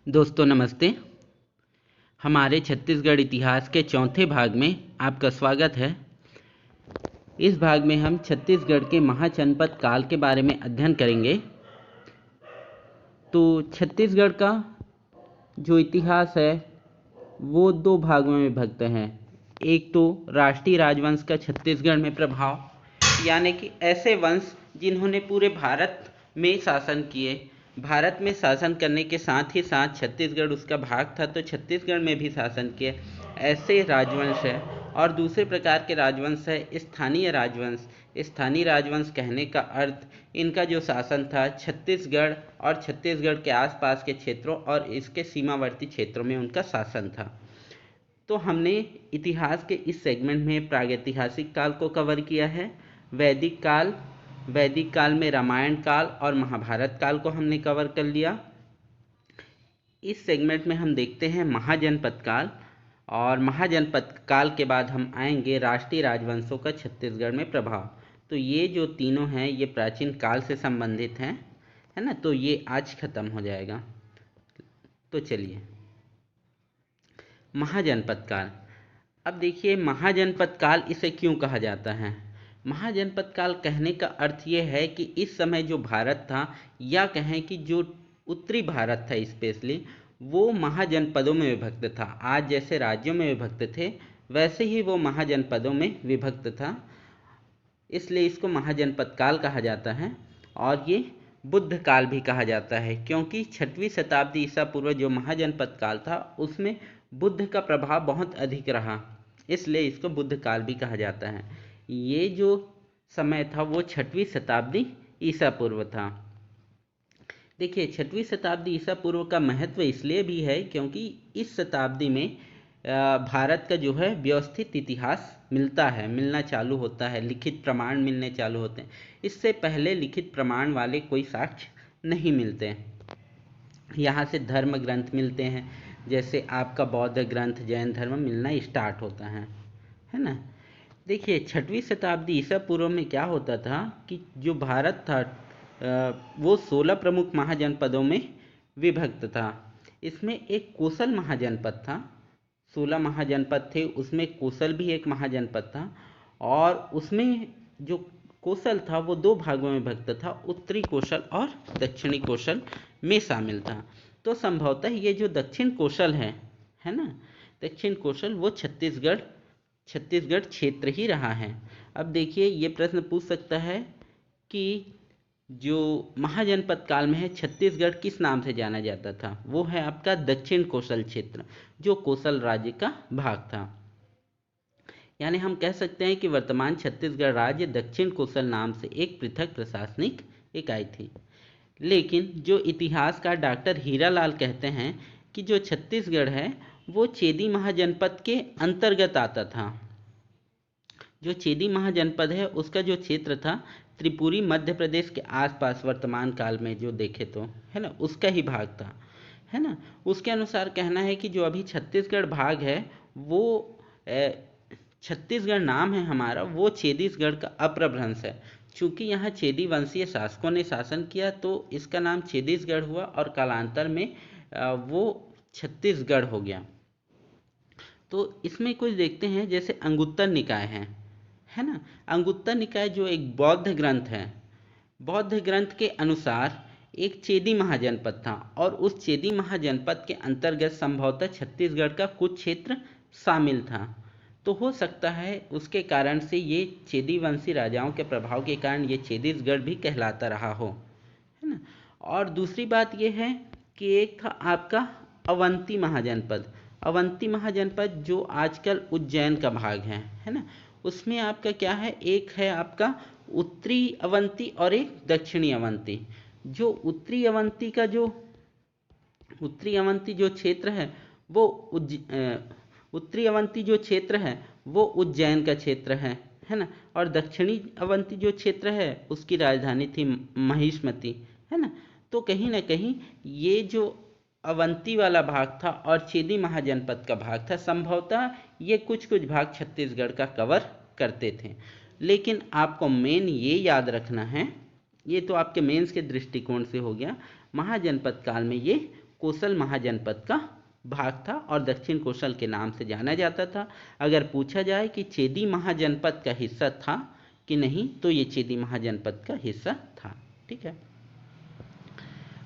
दोस्तों नमस्ते। हमारे छत्तीसगढ़ इतिहास के चौथे भाग में आपका स्वागत है। इस भाग में हम छत्तीसगढ़ के महाजनपद काल के बारे में अध्ययन करेंगे। तो छत्तीसगढ़ का जो इतिहास है वो दो भागों में विभक्त है। एक तो राष्ट्रीय राजवंश का छत्तीसगढ़ में प्रभाव, यानी कि ऐसे वंश जिन्होंने पूरे भारत में शासन किए। भारत में शासन करने के साथ ही साथ छत्तीसगढ़ उसका भाग था, तो छत्तीसगढ़ में भी शासन किए, ऐसे राजवंश है। और दूसरे प्रकार के राजवंश है स्थानीय राजवंश। स्थानीय राजवंश कहने का अर्थ इनका जो शासन था छत्तीसगढ़ और छत्तीसगढ़ के आसपास के क्षेत्रों और इसके सीमावर्ती क्षेत्रों में उनका शासन था। तो हमने इतिहास के इस सेगमेंट में प्रागैतिहासिक काल को कवर किया है, वैदिक काल में रामायण काल और महाभारत काल को हमने कवर कर लिया। इस सेगमेंट में हम देखते हैं महाजनपद काल, और महाजनपद काल के बाद हम आएंगे राष्ट्रीय राजवंशों का छत्तीसगढ़ में प्रभाव। तो ये जो तीनों हैं ये प्राचीन काल से संबंधित हैं, है ना। तो ये आज खत्म हो जाएगा। तो चलिए महाजनपद काल। अब देखिए महाजनपद काल इसे क्यों कहा जाता है। महाजनपद काल कहने का अर्थ ये है कि इस समय जो भारत था, या कहें कि जो उत्तरी भारत था स्पेशली, वो महाजनपदों में विभक्त था। आज जैसे राज्यों में विभक्त थे वैसे ही वो महाजनपदों में विभक्त था, इसलिए इसको महाजनपद काल कहा जाता है। और ये बुद्ध काल भी कहा जाता है, क्योंकि 6वीं शताब्दी ईसा पूर्व जो महाजनपद काल था उसमें बुद्ध का प्रभाव बहुत अधिक रहा, इसलिए इसको बुद्ध काल भी कहा जाता है। ये जो समय था वो 6वीं शताब्दी ईसा पूर्व था। देखिए 6वीं शताब्दी ईसा पूर्व का महत्व इसलिए भी है क्योंकि इस शताब्दी में भारत का जो है व्यवस्थित इतिहास मिलना चालू होता है, लिखित प्रमाण मिलने चालू होते हैं। इससे पहले लिखित प्रमाण वाले कोई साक्ष्य नहीं मिलते। यहाँ से धर्म ग्रंथ मिलते हैं, जैसे आपका बौद्ध ग्रंथ, जैन धर्म मिलना स्टार्ट होता है ना। देखिए 6वीं शताब्दी ईसा पूर्व में क्या होता था कि जो भारत था वो 16 प्रमुख महाजनपदों में विभक्त था। इसमें एक कोसल महाजनपद था। 16 महाजनपद थे, उसमें कोसल भी एक महाजनपद था, और उसमें जो कोसल था वो दो भागों में विभक्त था, उत्तरी कोसल और दक्षिणी कोसल में शामिल था। तो संभवतः ये जो दक्षिण कोसल है ना, दक्षिण कोसल वो छत्तीसगढ़ क्षेत्र ही रहा है। अब देखिए ये प्रश्न पूछ सकता है कि जो महाजनपद काल में है छत्तीसगढ़ किस नाम से जाना जाता था। वो है आपका दक्षिण कोसल क्षेत्र, जो कोसल राज्य का भाग था। यानी हम कह सकते हैं कि वर्तमान छत्तीसगढ़ राज्य दक्षिण कोसल नाम से एक पृथक प्रशासनिक इकाई थी। लेकिन जो इतिहासकार डॉक्टर हीरालाल कहते हैं कि जो छत्तीसगढ़ है वो चेदी महाजनपद के अंतर्गत आता था। जो चेदी महाजनपद है उसका जो क्षेत्र था त्रिपुरी मध्य प्रदेश के आसपास वर्तमान काल में जो देखे तो, है ना, उसका ही भाग था, है ना। उसके अनुसार कहना है कि जो अभी छत्तीसगढ़ भाग है वो छत्तीसगढ़ नाम है हमारा, वो छत्तीसगढ़ का अपभ्रंश है। चूंकि यहाँ चेदी वंशीय शासकों ने शासन किया तो इसका नाम छत्तीसगढ़ हुआ, और कालांतर में वो छत्तीसगढ़ हो गया। तो इसमें कुछ देखते हैं, जैसे अंगुत्तर निकाय है ना। अंगुत्तर निकाय जो एक बौद्ध ग्रंथ है, बौद्ध ग्रंथ के अनुसार एक चेदी महाजनपद था, और उस चेदी महाजनपद के अंतर्गत संभवतः छत्तीसगढ़ का कुछ क्षेत्र शामिल था। तो हो सकता है उसके कारण से ये चेदी वंशी राजाओं के प्रभाव के कारण ये छत्तीसगढ़ भी कहलाता रहा हो, है ना। और दूसरी बात ये है कि एक था आपका अवंती महाजनपद। अवंती महाजनपद जो आजकल उज्जैन का भाग है ना। उसमें आपका क्या है, एक है आपका उत्तरी अवंती और एक दक्षिणी अवंती। जो उत्तरी अवंती जो क्षेत्र है वो उत्तरी अवंती जो क्षेत्र है वो उज्जैन का क्षेत्र है ना। और दक्षिणी अवंती जो क्षेत्र है उसकी राजधानी थी महिष्मती, है ना। तो कहीं ना कहीं ये जो अवंती वाला भाग था और चेदी महाजनपद का भाग था, संभवतः ये कुछ भाग छत्तीसगढ़ का कवर करते थे। लेकिन आपको मेन ये याद रखना है, ये तो आपके मेंस के दृष्टिकोण से हो गया, महाजनपद काल में ये कोसल महाजनपद का भाग था और दक्षिण कोसल के नाम से जाना जाता था। अगर पूछा जाए कि चेदी महाजनपद का हिस्सा था कि नहीं, तो ये चेदी महाजनपद का हिस्सा था। ठीक है।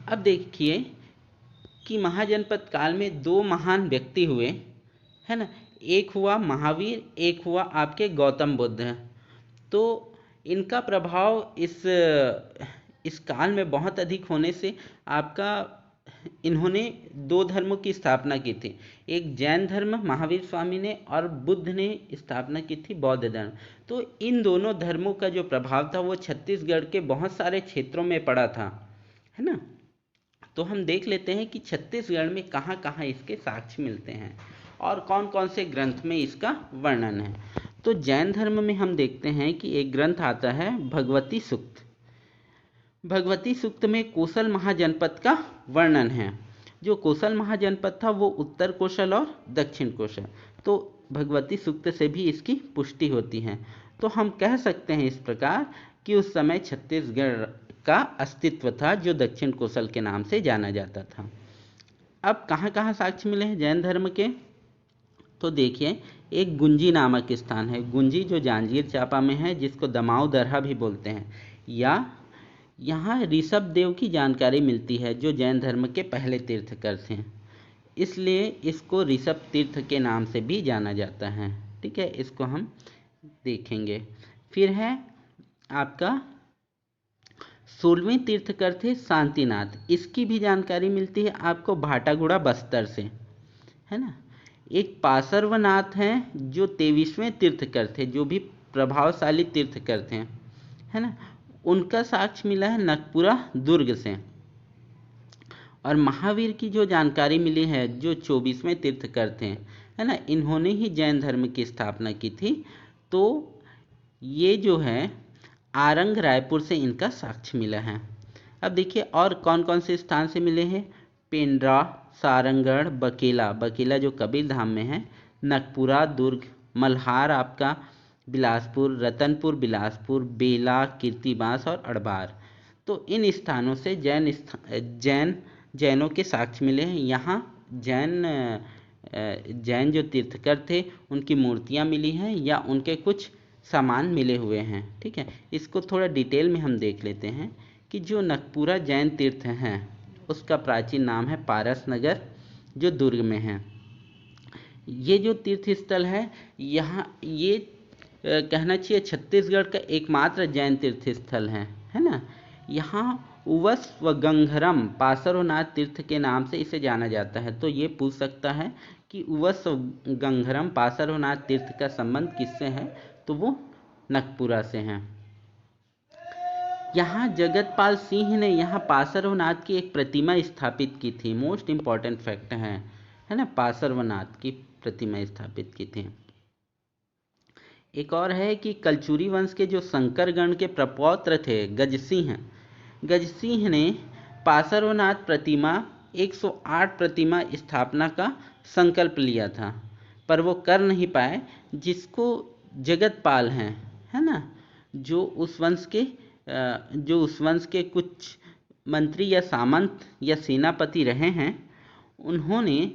अब देखिए कि महाजनपद काल में दो महान व्यक्ति हुए, है ना। एक हुआ महावीर, एक हुआ आपके गौतम बुद्ध। तो इनका प्रभाव इस काल में बहुत अधिक होने से आपका इन्होंने दो धर्मों की स्थापना की थी। एक जैन धर्म महावीर स्वामी ने, और बुद्ध ने स्थापना की थी बौद्ध धर्म। तो इन दोनों धर्मों का जो प्रभाव था वो छत्तीसगढ़ के बहुत सारे क्षेत्रों में पड़ा था, है ना। तो हम देख लेते हैं कि छत्तीसगढ़ में कहाँ कहाँ इसके साक्ष्य मिलते हैं और कौन कौन से ग्रंथ में इसका वर्णन है। तो जैन धर्म में हम देखते हैं कि एक ग्रंथ आता है भगवती सूक्त। भगवती सूक्त में कोसल महाजनपद का वर्णन है। जो कोसल महाजनपद था वो उत्तर कोसल और दक्षिण कोसल, तो भगवती सूक्त से भी इसकी पुष्टि होती है। तो हम कह सकते हैं इस प्रकार कि उस समय छत्तीसगढ़ का अस्तित्व था जो दक्षिण कोसल के नाम से जाना जाता था। अब कहाँ कहाँ साक्ष्य मिले हैं जैन धर्म के, तो देखिए एक गुंजी नामक स्थान है। गुंजी जो जांजगीर चांपा में है, जिसको दमाऊ दरहा भी बोलते हैं। या यहाँ ऋषभ देव की जानकारी मिलती है जो जैन धर्म के पहले तीर्थकर थे, इसलिए इसको ऋषभ तीर्थ के नाम से भी जाना जाता है। ठीक है, इसको हम देखेंगे। फिर है आपका 16वें तीर्थकर थे शांतिनाथ। इसकी भी जानकारी मिलती है आपको भाटागुड़ा बस्तर से, है ना। एक पार्श्वनाथ हैं जो 23वें तीर्थकर थे, जो भी प्रभावशाली तीर्थकर थे, है ना। उनका साक्ष्य मिला है नकपुरा दुर्ग से। और महावीर की जो जानकारी मिली है जो 24वें तीर्थकर थे, है ना, इन्होंने ही जैन धर्म की स्थापना की थी। तो ये जो है आरंग रायपुर से इनका साक्ष्य मिला है। अब देखिए और कौन कौन से स्थान से मिले हैं। पेंड्रा, सारंगढ़, बकेला, बकेला जो कबीर धाम में है, नकपुरा दुर्ग, मल्हार आपका बिलासपुर, रतनपुर बिलासपुर, बेला, कीर्तिबास और अड़बार। तो इन स्थानों से जैनों के साक्ष्य मिले हैं। यहाँ जैन जो तीर्थकर थे उनकी मूर्तियाँ मिली हैं या उनके कुछ सामान मिले हुए हैं। ठीक है, इसको थोड़ा डिटेल में हम देख लेते हैं कि जो नकपुरा जैन तीर्थ हैं उसका प्राचीन नाम है पारस नगर, जो दुर्ग में है। ये जो तीर्थ स्थल है, यहाँ ये कहना चाहिए छत्तीसगढ़ का एकमात्र जैन तीर्थ स्थल है ना। यहाँ उवस व गंगरम पार्श्वनाथ तीर्थ के नाम से इसे जाना जाता है। तो ये पूछ सकता है कि उवस व गंगरम पार्श्वनाथ तीर्थ का संबंध किससे है, तो वो नकपुरा से हैं। यहाँ जगतपाल सिंह ने यहाँ पार्श्वनाथ की एक प्रतिमा स्थापित की थी। मोस्ट इम्पॉर्टेंट फैक्ट है ना, पार्श्वनाथ की प्रतिमा स्थापित की थी। एक और है कि कलचुरी वंश के जो शंकरगण के प्रपौत्र थे गजसिंह ने पार्श्वनाथ प्रतिमा 108 प्रतिमा स्थापना का संकल्प लिया था, पर वो कर नहीं पाए, जिसको जगतपाल हैं, है ना, जो उस वंश के कुछ मंत्री या सामंत या सेनापति रहे हैं, उन्होंने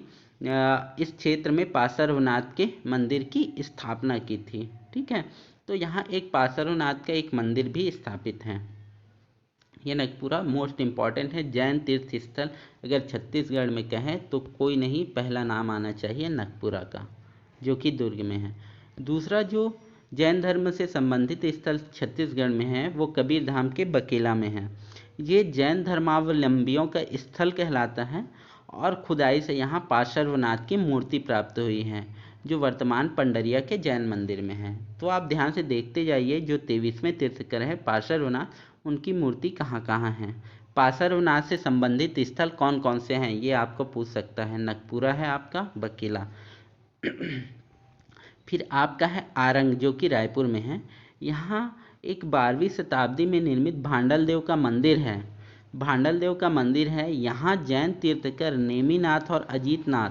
इस क्षेत्र में पार्श्वनाथ के मंदिर की स्थापना की थी। ठीक है, तो यहाँ एक पार्श्वनाथ का एक मंदिर भी स्थापित है। ये नकपुरा मोस्ट इम्पॉर्टेंट है। जैन तीर्थ स्थल अगर छत्तीसगढ़ में कहें तो कोई नहीं, पहला नाम आना चाहिए नकपुरा का, जो कि दुर्ग में है। दूसरा जो जैन धर्म से संबंधित स्थल छत्तीसगढ़ में है वो कबीर धाम के बकेला में है। ये जैन धर्मावलंबियों का स्थल कहलाता है और खुदाई से यहाँ पार्श्वनाथ की मूर्ति प्राप्त हुई है, जो वर्तमान पंडरिया के जैन मंदिर में है। तो आप ध्यान से देखते जाइए, जो 23वें तीर्थकर है पार्श्वनाथ, उनकी मूर्ति कहाँ कहाँ है। पार्श्वनाथ से संबंधित स्थल कौन कौन से हैं ये आपको पूछ सकता है। नकपुरा है आपका, बकेला फिर आपका है आरंग, जो कि रायपुर में है। यहाँ एक 12वीं शताब्दी में निर्मित भांडल देव का मंदिर है। भांडल देव का मंदिर है। यहाँ जैन तीर्थकर नेमिनाथ और अजीतनाथ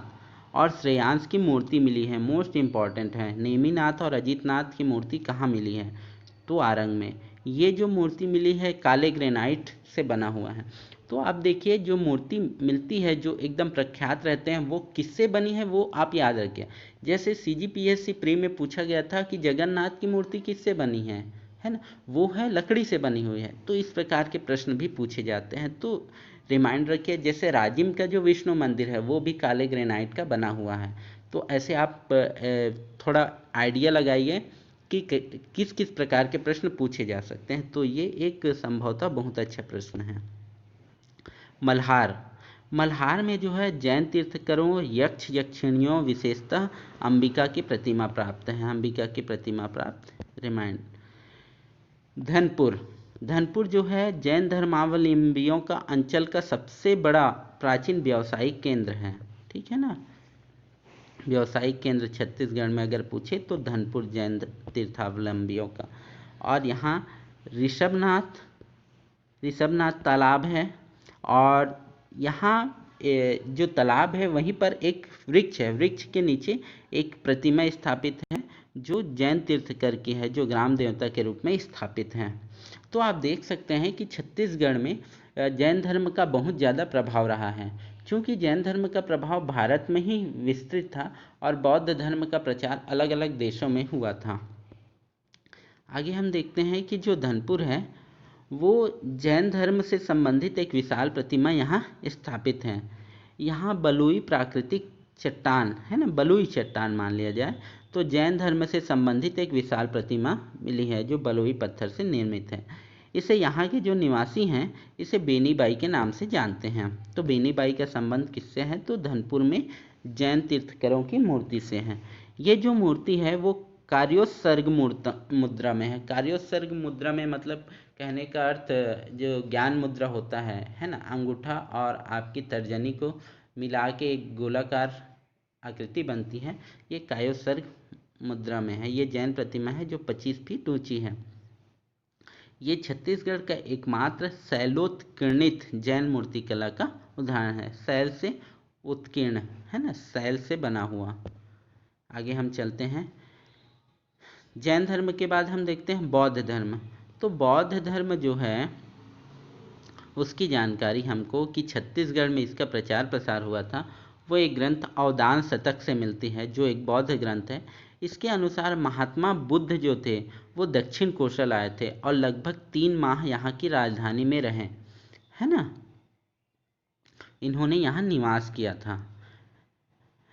और श्रेयांश की मूर्ति मिली है। मोस्ट इम्पॉर्टेंट है, नेमिनाथ और अजीतनाथ की मूर्ति कहाँ मिली है, तो आरंग में। ये जो मूर्ति मिली है काले ग्रेनाइट से बना हुआ है। तो आप देखिए जो मूर्ति मिलती है जो एकदम प्रख्यात रहते हैं वो किससे बनी है वो आप याद रखिए। जैसे CGPSC प्री में पूछा गया था कि जगन्नाथ की मूर्ति किससे बनी है ना, वो है लकड़ी से बनी हुई है। तो इस प्रकार के प्रश्न भी पूछे जाते हैं, तो रिमाइंड रखिए। जैसे राजिम का जो विष्णु मंदिर है वो भी काले ग्रेनाइट का बना हुआ है। तो ऐसे आप थोड़ा आइडिया लगाइए कि किस किस प्रकार के प्रश्न पूछे जा सकते हैं। तो ये एक संभवतः बहुत अच्छा प्रश्न है। मल्हार, मल्हार में जो है जैन तीर्थंकरों यक्ष यक्षिणियों विशेषतः अंबिका की प्रतिमा प्राप्त है, अंबिका की प्रतिमा प्राप्त। रिमाइंड। धनपुर, धनपुर जो है जैन धर्मावलंबियों का अंचल का सबसे बड़ा प्राचीन व्यावसायिक केंद्र है। ठीक है ना, व्यावसायिक केंद्र छत्तीसगढ़ में अगर पूछे तो धनपुर जैन तीर्थावलंबियों का। और यहाँ ऋषभनाथ, ऋषभनाथ तालाब है। और यहाँ जो तालाब है वहीं पर एक वृक्ष है, वृक्ष के नीचे एक प्रतिमा स्थापित है जो जैन तीर्थंकर की है, जो ग्राम देवता के रूप में स्थापित है। तो आप देख सकते हैं कि छत्तीसगढ़ में जैन धर्म का बहुत ज़्यादा प्रभाव रहा है। क्योंकि जैन धर्म का प्रभाव भारत में ही विस्तृत था और बौद्ध धर्म का प्रचार अलग अलग देशों में हुआ था। आगे हम देखते हैं कि जो धनपुर है वो जैन धर्म से संबंधित एक विशाल प्रतिमा यहाँ स्थापित है। यहाँ बलुई प्राकृतिक चट्टान है ना, बलुई चट्टान मान लिया जाए तो जैन धर्म से संबंधित एक विशाल प्रतिमा मिली है जो बलुई पत्थर से निर्मित है। इसे यहाँ के जो निवासी हैं इसे बेनी बाई के नाम से जानते हैं। तो बेनी बाई का संबंध किससे है, तो धनपुर में जैन तीर्थंकरों की मूर्ति से है। ये जो मूर्ति है वो कार्योत्सर्ग मुद्रा में है। कार्योत्सर्ग मुद्रा में मतलब कहने का अर्थ जो ज्ञान मुद्रा होता है ना, अंगूठा और आपकी तर्जनी को मिला के एक गोलाकार आकृति बनती है, ये कायोत्सर्ग मुद्रा में है। ये जैन प्रतिमा है जो 25 फीट ऊंची है। ये छत्तीसगढ़ का एकमात्र शैलोत्कीर्णित जैन मूर्ति कला का उदाहरण है। शैल से उत्कीर्ण है ना, शैल से बना हुआ। आगे हम चलते हैं। जैन धर्म के बाद हम देखते हैं बौद्ध धर्म। तो बौद्ध धर्म जो है उसकी जानकारी हमको कि छत्तीसगढ़ में इसका प्रचार प्रसार हुआ था वो एक ग्रंथ अवदान शतक से मिलती है, जो एक बौद्ध ग्रंथ है। इसके अनुसार महात्मा बुद्ध जो थे वो दक्षिण कोशल आए थे और लगभग 3 माह यहाँ की राजधानी में रहे, है ना। इन्होंने यहाँ निवास किया था,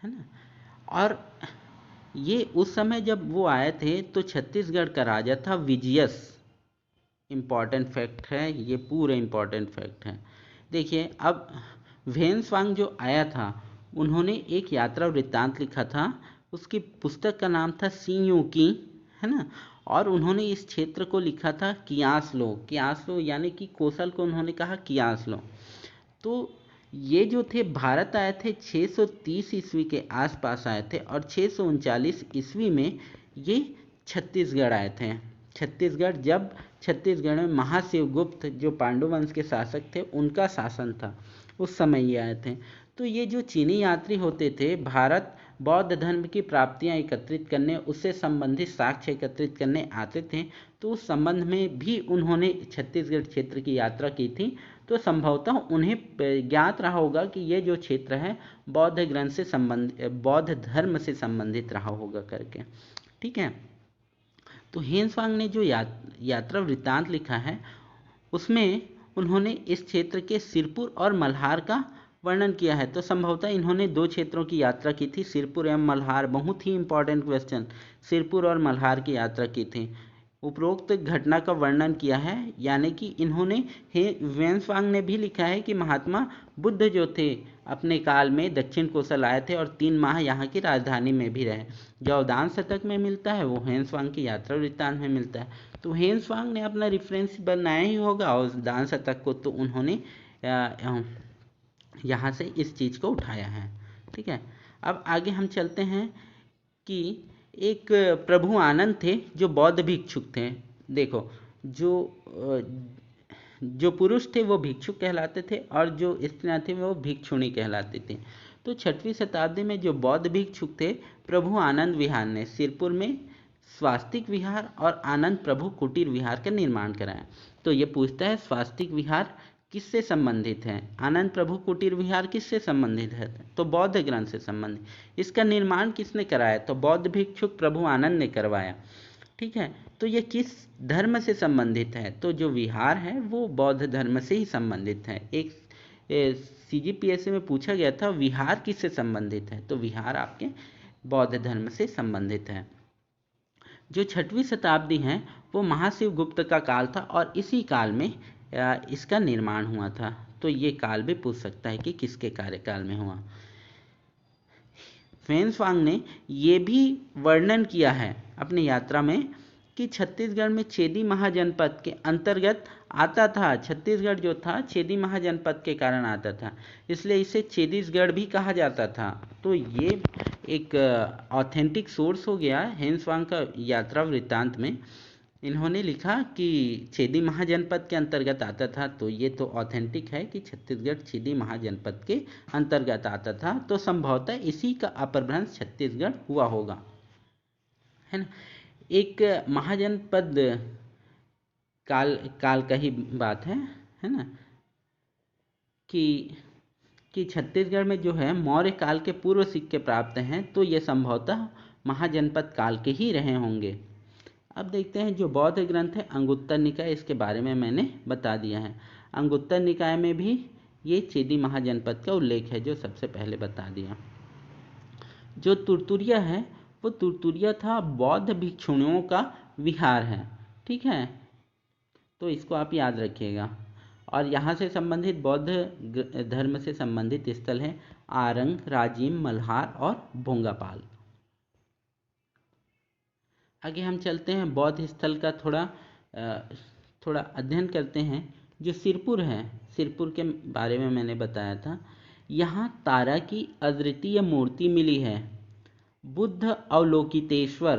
है ना। और ये उस समय जब वो आए थे तो छत्तीसगढ़ का राजा था विजयस। इम्पॉर्टेंट फैक्ट है ये, पूरे इम्पॉर्टेंट फैक्ट है। देखिए अब वेन्सवांग जो आया था उन्होंने एक यात्रा वृत्तांत लिखा था, उसकी पुस्तक का नाम था सिंयू की, है ना। और उन्होंने इस क्षेत्र को लिखा था कियासलो, कियासलो यानी कि कौशल को उन्होंने कहा कियासलो। तो ये जो थे भारत आए थे 630 ईस्वी के आसपास आए थे और 639 ईस्वी में ये छत्तीसगढ़ आए थे। छत्तीसगढ़, जब छत्तीसगढ़ में महाशिवगुप्त जो पांडु वंश के शासक थे उनका शासन था, उस समय ये आए थे। तो ये जो चीनी यात्री होते थे भारत बौद्ध धर्म की प्राप्तियां एकत्रित करने, उससे संबंधित साक्ष्य एकत्रित करने आते थे। तो उस संबंध में भी उन्होंने छत्तीसगढ़ क्षेत्र की यात्रा की थी। तो संभवतः उन्हें ज्ञात रहा होगा कि ये जो क्षेत्र है बौद्ध ग्रंथ से संबंधित, बौद्ध धर्म से संबंधित रहा होगा करके। ठीक है। तो हेन्सवांग ने जो यात्रा वृत्तांत लिखा है उसमें उन्होंने इस क्षेत्र के सिरपुर और मल्हार का वर्णन किया है। तो संभवतः इन्होंने 2 क्षेत्रों की यात्रा की थी, सिरपुर एवं मल्हार। बहुत ही इंपॉर्टेंट क्वेश्चन, सिरपुर और मल्हार की यात्रा की थी। उपरोक्त घटना का वर्णन किया है, यानी कि इन्होंने वेन्सवांग ने भी लिखा है कि महात्मा बुद्ध जो थे अपने काल में दक्षिण कोसल आए थे और 3 माह यहाँ की राजधानी में भी रहे। जो अवदान शतक में मिलता है वो हेन्सवांग की यात्रा वृत्तांत में मिलता है। तो हेन्सवांग ने अपना रेफरेंस बनाया ही होगा अवदान शतक को, तो उन्होंने यहाँ से इस चीज़ को उठाया है। ठीक है। अब आगे हम चलते हैं कि एक प्रभु आनंद थे जो बौद्ध भिक्षुक थे। देखो जो पुरुष थे वो भिक्षुक कहलाते थे और जो स्त्रियां थी वो भिक्षुणी कहलाती थी। तो 6वीं शताब्दी में जो बौद्ध भिक्षुक थे प्रभु आनंद विहार ने सिरपुर में स्वास्तिक विहार और आनंद प्रभु कुटीर विहार का निर्माण कराया। तो ये पूछता है स्वास्तिक विहार किससे संबंधित है? आनंद प्रभु कुटीर विहार किससे संबंधित है? तो बौद्ध ग्रंथ से संबंधित। इसका निर्माण किसने कराया? तो बौद्ध भिक्षुक प्रभु आनंद ने करवाया। ठीक है, तो ये किस धर्म से संबंधित है? तो जो विहार है वो बौद्ध धर्म से ही संबंधित है। एक CGPSC में पूछा गया था विहार किससे संबंधित है? तो विहार आपके बौद्ध धर्म से संबंधित है। जो 6वीं शताब्दी है वो महाशिव गुप्त का काल था और इसी काल में इसका निर्माण हुआ था। तो ये काल भी पूछ सकता है कि किसके कार्यकाल में हुआ। ह्वेन-त्सांग ने ये भी वर्णन किया है अपनी यात्रा में कि छत्तीसगढ़ में छेदी महाजनपद के अंतर्गत आता था। छत्तीसगढ़ जो था छेदी महाजनपद के कारण आता था, इसलिए इसे छत्तीसगढ़ भी कहा जाता था। तो ये एक ऑथेंटिक सोर्स हो गया ह्वेन-त्सांग का यात्रा वृत्तांत में। इन्होंने लिखा कि छेदी महाजनपद के अंतर्गत आता था, तो ये तो ऑथेंटिक है कि छत्तीसगढ़ छेदी महाजनपद के अंतर्गत आता था। तो संभवतः इसी का अपभ्रंश छत्तीसगढ़ हुआ होगा, है ना। एक महाजनपद काल का ही बात है ना, कि छत्तीसगढ़ में जो है मौर्य काल के पूर्व सिक्के प्राप्त हैं, तो ये संभवतः महाजनपद काल के ही रहे होंगे। अब देखते हैं जो बौद्ध ग्रंथ है अंगुत्तर निकाय, इसके बारे में मैंने बता दिया है। अंगुत्तर निकाय में भी ये छेदी महाजनपद का उल्लेख है, जो सबसे पहले बता दिया। जो तुरतुरिया है वो तुरतुरिया था बौद्ध भिक्षुणियों का विहार है। ठीक है, तो इसको आप याद रखिएगा। और यहाँ से संबंधित बौद्ध धर्म से संबंधित स्थल है आरंग, राजिम, मल्हार और भोंगापाल। आगे हम चलते हैं, बौद्ध स्थल का थोड़ा अध्ययन करते हैं। जो सिरपुर है, सिरपुर के बारे में मैंने बताया था। यहाँ तारा की अद्वितीय मूर्ति मिली है। बुद्ध अवलोकितेश्वर,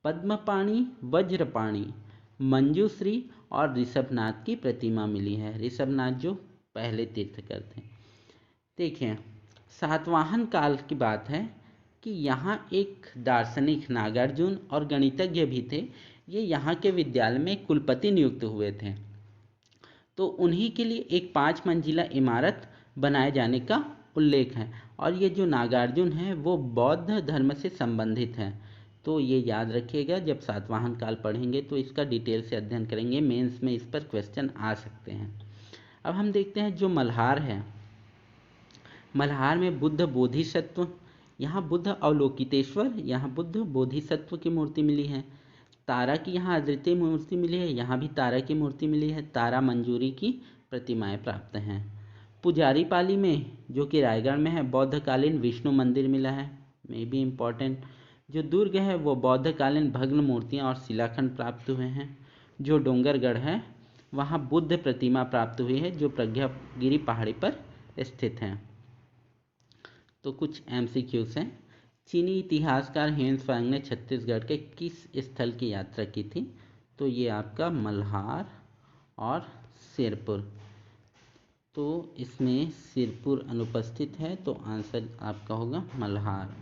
पद्मपाणि, वज्रपाणि, मंजूश्री और ऋषभनाथ की प्रतिमा मिली है। ऋषभनाथ जो पहले तीर्थकर थे। देखिए, सातवाहन काल की बात है कि यहाँ एक दार्शनिक नागार्जुन और गणितज्ञ भी थे। ये यहाँ के विद्यालय में कुलपति नियुक्त हुए थे। तो उन्हीं के लिए एक 5 मंजिला इमारत बनाए जाने का उल्लेख है। और ये जो नागार्जुन है वो बौद्ध धर्म से संबंधित है। तो ये याद रखिएगा, जब सातवाहन काल पढ़ेंगे तो इसका डिटेल से अध्ययन करेंगे। मेंस में इस पर क्वेश्चन आ सकते हैं। अब हम देखते हैं जो मल्हार है। मल्हार में बुद्ध बोधिसत्व, यहाँ बुद्ध अवलोकितेश्वर, यहाँ बुद्ध बोधिसत्व की मूर्ति मिली है। तारा की यहाँ अद्वितीय मूर्ति मिली है, यहाँ भी तारा की मूर्ति मिली है। तारा मंजूरी की प्रतिमाएं प्राप्त हैं। पुजारी पाली में, जो कि रायगढ़ में है, बौद्धकालीन विष्णु मंदिर मिला है, मे बी इम्पॉर्टेंट। जो दुर्ग है वो बौद्धकालीन भग्न मूर्तियाँ और शिलाखंड प्राप्त हुए हैं। जो डोंगरगढ़ है वहाँ बुद्ध प्रतिमा प्राप्त हुई है, जो प्रज्ञागिरी पहाड़ी पर स्थित है। तो कुछ MCQs हैं। चीनी इतिहासकार ह्वेन-त्सांग ने छत्तीसगढ़ के किस स्थल की यात्रा की थी? तो ये आपका मल्हार और सिरपुर। तो इसमें सिरपुर अनुपस्थित है, तो आंसर आपका होगा मल्हार।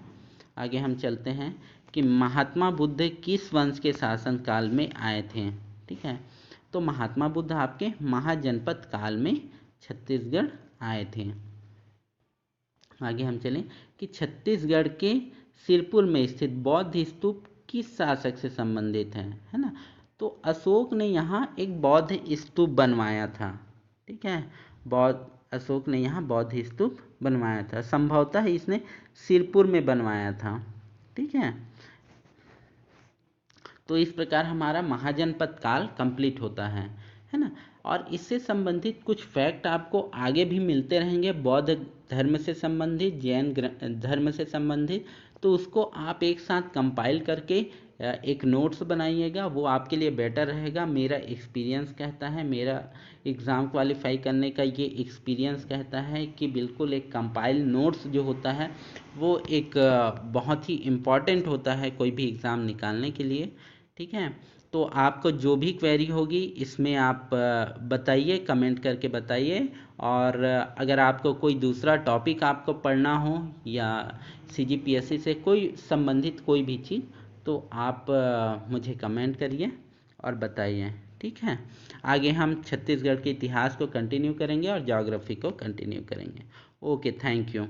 आगे हम चलते हैं कि महात्मा बुद्ध किस वंश के शासन काल में आए थे। ठीक है, तो महात्मा बुद्ध आपके महाजनपद काल में छत्तीसगढ़ आए थे। आगे हम चलें कि छत्तीसगढ़ के सिरपुर में स्थित बौद्ध स्तूप किस शासक से संबंधित है ना। तो अशोक ने यहाँ एक बौद्ध स्तूप बनवाया था। ठीक है, अशोक ने यहाँ बौद्ध स्तूप बनवाया था। संभवतः इसने सिरपुर में बनवाया था। ठीक है, तो इस प्रकार हमारा महाजनपद काल कंप्लीट होता है ना। और इससे संबंधित कुछ फैक्ट आपको आगे भी मिलते रहेंगे, बौद्ध धर्म से संबंधित, जैन धर्म से संबंधित। तो उसको आप एक साथ कंपाइल करके एक नोट्स बनाइएगा, वो आपके लिए बेटर रहेगा। मेरा एक्सपीरियंस कहता है, मेरा एग्ज़ाम क्वालिफाई करने का ये एक्सपीरियंस कहता है कि बिल्कुल एक कंपाइल नोट्स जो होता है वो एक बहुत ही इम्पॉर्टेंट होता है कोई भी एग्ज़ाम निकालने के लिए। ठीक है, तो आपको जो भी क्वेरी होगी इसमें आप बताइए, कमेंट करके बताइए। और अगर आपको कोई दूसरा टॉपिक आपको पढ़ना हो या CGPSC से कोई संबंधित कोई भी चीज़, तो आप मुझे कमेंट करिए और बताइए। ठीक है, आगे हम छत्तीसगढ़ के इतिहास को कंटिन्यू करेंगे और ज्योग्राफी को कंटिन्यू करेंगे। Okay, thank you.